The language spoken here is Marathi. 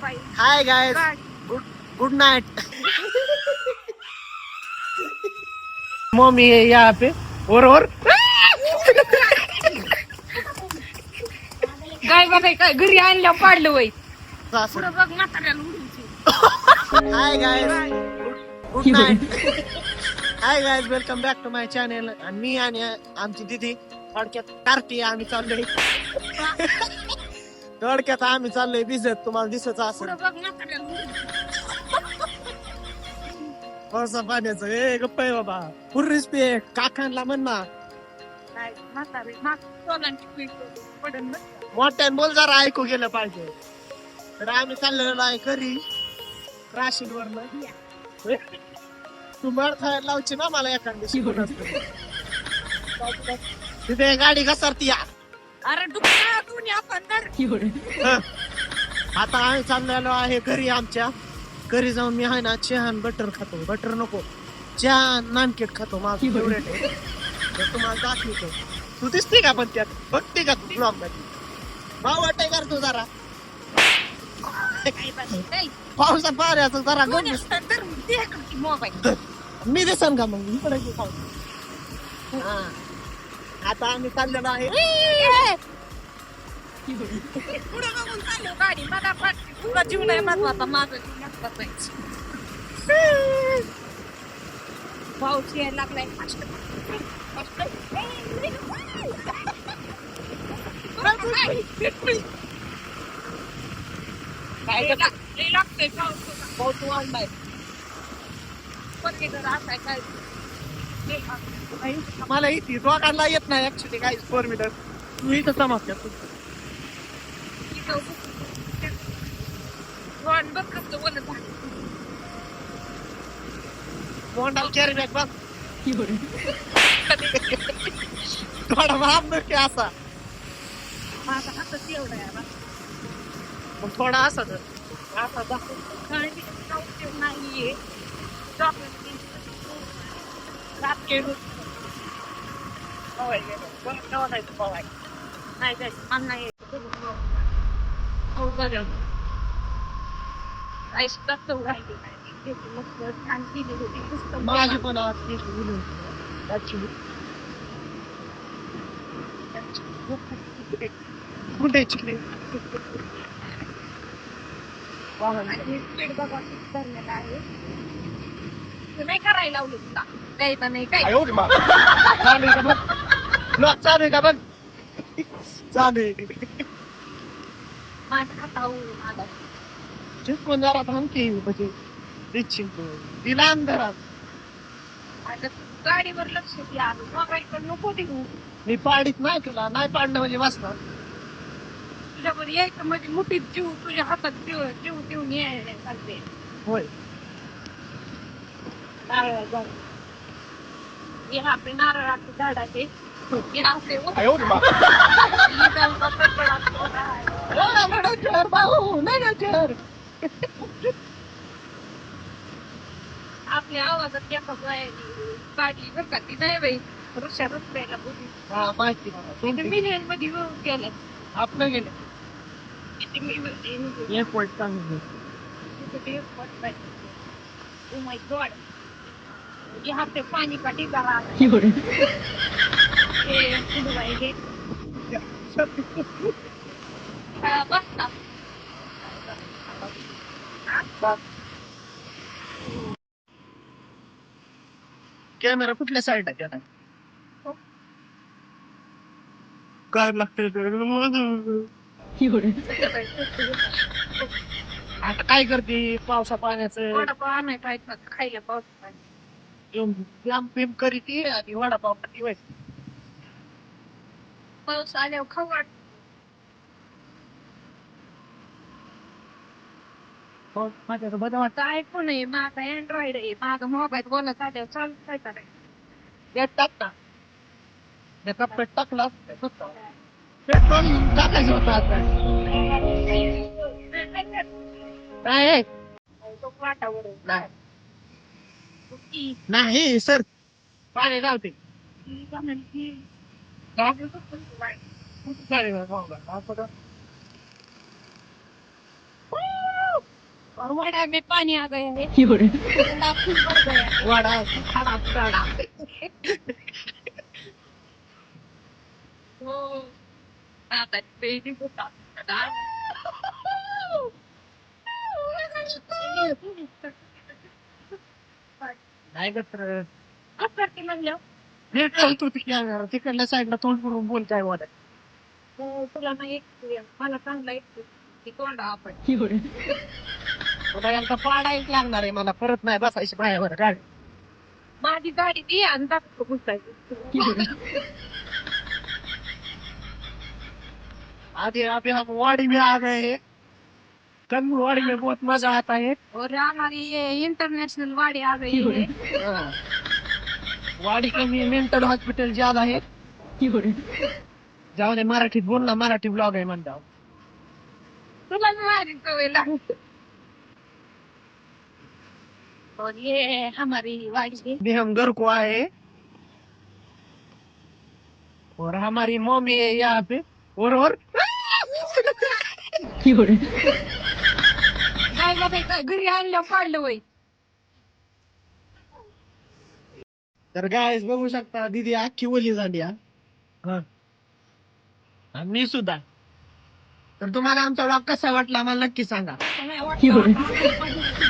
हाय गाइस, गुड नाइट। मम्मी है यहाँ पे और गाय बघाय काय घरी आणल्या पाडलं वय सासू. पुढं बघ म्हाताऱ्याला उडून hi guys, good night. Hi guys, welcome back to my channel. आणि मी आणि आमची दीदी थोडक्यात कार्टी आम्ही चाललोय. थोडक्यात आम्ही चाललोय भिजत, तुम्हाला दिसत असेल पुढं बघ म्हाताऱ्याला उडून पावसा पाण्याचं. ए गप्प आहे बाबा, फुल रिस्पेक्ट. काकांना म्हण ना, काय म्हातारे माग सोलांची पीठ पडन बघ. मोठ्यान बोल, जरा ऐकू गेलं पाहिजे. तर आम्ही चाललेलो आहे घरी राशीद वरनं. तू मळ खायला लावची ना मला एखादी. तिथे गाडी घसरती या. अरे डुक्कर तुम्ही आपण तर आता आम्ही चाललेलो आहे घरी. आमच्या घरी जाऊन मी आहे ना चहा बटर खातो. बटर नको, चहा नानकेट खातो. माझं फेवरेट आहे. तर तुम्हाला दाखवतो. तू दिसते का पण त्यात, बघते का तू ब्लॉग मध्ये? भाव वाटाय कर तू जरा. पावसा पाण्याचं जरा मोबाईल मी दिसन का मग इकडे हा. आता आम्ही चाललेलो आहे. पुढे बघून चाललो गाडी. मला तुला जीव नाही महत्वाचा, माझा जीव महत्वाचा आहे. पाऊस यायला लागलाय. काय लागतंय पाऊस वाढलाय. मला इथे दोघांना येत नाही ऍक्च्युली काही फोर व्हीलर. तू इथं समजते तू. मोंडाल कॅरी बॅग बघ. थोडा माप नक्की असा, माझा हातच एवढा आहे. मग थोडा असा तर असा दाखव. नाहीये माझी पण आज ऍक्च्युली कुठे चिकले नाही करायला लावलं तुला द्यायचा नाही काय. चालू आहे का बघ, चालू आहे का बघ, चालू आहे. माझ्या हातावरून आला चिकून जरा थांबते म्हणजे दिच्छिन तिला अंधारात. आता गाडीवर लक्ष द्या. मोबाईल पण नको देऊ. मी पाडीत नाही, तुला नाही पाडणं म्हणजे वाचणार. तुझ्यावर यायचं म्हणजे मुठीत जीव तुझ्या हातात जीव जीव देऊन यायला चालते. होय. आपले नारळाचे झाडाचे आपल्या आवाजात एका गाडी बरं का ती नाही बाई रुष्या रुपयाला बोलली. हा माहिती मला. मिलियन मध्ये येऊन गेलं. आपलं गेलं किती मी एक पॉईंट चांगलं. Oh my God. यहाँ पे पानी का टीका रहा है. कॅमेरा कुठल्या साईडला गेला? काय लागतंय आता काय करते पावसा पाण्याचं? वडापाव नाही पाहिजे खायला पाऊस व्यायाम बिम करीती आणि वडापाव खाती व्हाय. पाऊस आल्यावर खाऊ वाटत. माझ्या बदल वाटत. आयफोन आहे माझा, अँड्रॉइड आहे माझा. मोबाईल बोलत आल्यावर चालू काय करायचं? टाक ना त्या कपड्यात टाकला पेट्रोल टाकायचं होतं आता. काय वाटावर नाही सर, पाणी लावते. और वड़ा में पानी आ गया है वड़ा फूल भर गया है वाडा खाडा पुराडा. हो आता पेटी होता नाही ग तर करते म्हणलं तू तिकडल्या साईडला तोंड करून बोलताय वाटत. तुला नाही ऐकू मला चांगला ऐकतो की तोंडा आपण तुला एकदा पाडायच लागणार आहे मला परत नाही बसायची पायावर गाडी. माझी गाडी ती आणि दाखव घुसायची आधी अभी हम वाड़ी में आ गए हैं. तंदूर वाड़ी में बहुत मजा आता है. और हमारी ये इंटरनेशनल गाड़ी आ गई है हाँ. वाड़ी के में मेंटल हॉस्पिटल ज्यादा है. जाऊ दे मराठीत बोल ना मराठी ब्लॉग आहे म्हणता. तुला भी मारी सवय लागते और ये हमारी गाड़ी अभी हम घर को आए हैं. और हमारी मम्मी है यहाँ पे. और काय बघायचं घरी आणलं पाडलं वय तर गायस बघू शकता दीदी अख्खी ओली झाली हा. हा. आणि मी सुद्धा. तर तुम्हाला आमचा ब्लॉग कसा वाटला मला नक्की सांगा. नाही वाटतं